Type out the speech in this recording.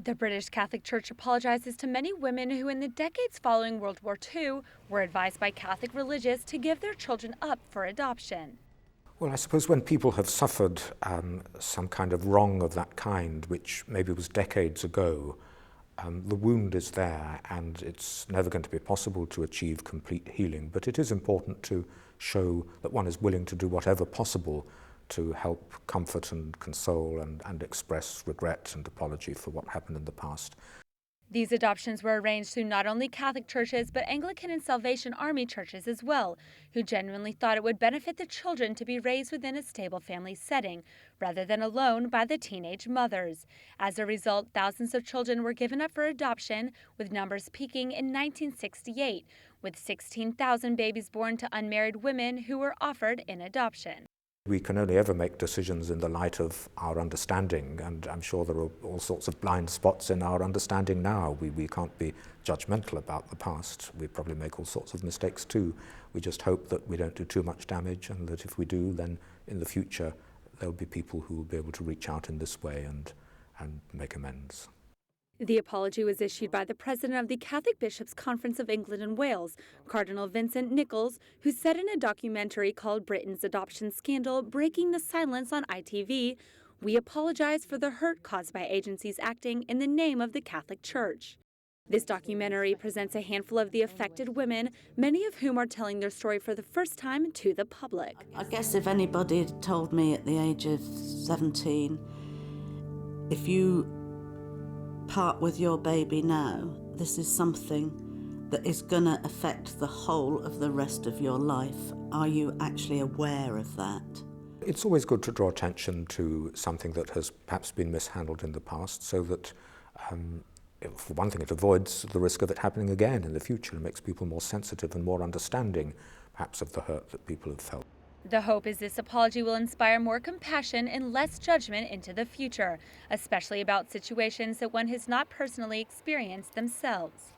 The British Catholic Church apologizes to many women who, in the decades following World War II, were advised by Catholic religious to give their children up for adoption. Well, I suppose when people have suffered some kind of wrong of that kind, which maybe was decades ago, the wound is there and it's never going to be possible to achieve complete healing. But it is important to show that one is willing to do whatever possible to help comfort and console and express regret and apology for what happened in the past. These adoptions were arranged through not only Catholic churches, but Anglican and Salvation Army churches as well, who genuinely thought it would benefit the children to be raised within a stable family setting, rather than alone by the teenage mothers. As a result, thousands of children were given up for adoption, with numbers peaking in 1968, with 16,000 babies born to unmarried women who were offered in adoption. We can only ever make decisions in the light of our understanding, and I'm sure there are all sorts of blind spots in our understanding now. We can't be judgmental about the past. We probably make all sorts of mistakes too. We just hope that we don't do too much damage, and that if we do, then in the future there'll be people who will be able to reach out in this way and make amends. The apology was issued by the president of the Catholic Bishops' Conference of England and Wales, Cardinal Vincent Nichols, who said in a documentary called Britain's Adoption Scandal, Breaking the Silence on ITV, "We apologize for the hurt caused by agencies acting in the name of the Catholic Church." This documentary presents a handful of the affected women, many of whom are telling their story for the first time to the public. I guess if anybody had told me at the age of 17, if you part with your baby now, this is something that is going to affect the whole of the rest of your life. Are you actually aware of that? It's always good to draw attention to something that has perhaps been mishandled in the past, so that for one thing, it avoids the risk of it happening again in the future and makes people more sensitive and more understanding, perhaps, of the hurt that people have felt. The hope is this apology will inspire more compassion and less judgment into the future, especially about situations that one has not personally experienced themselves.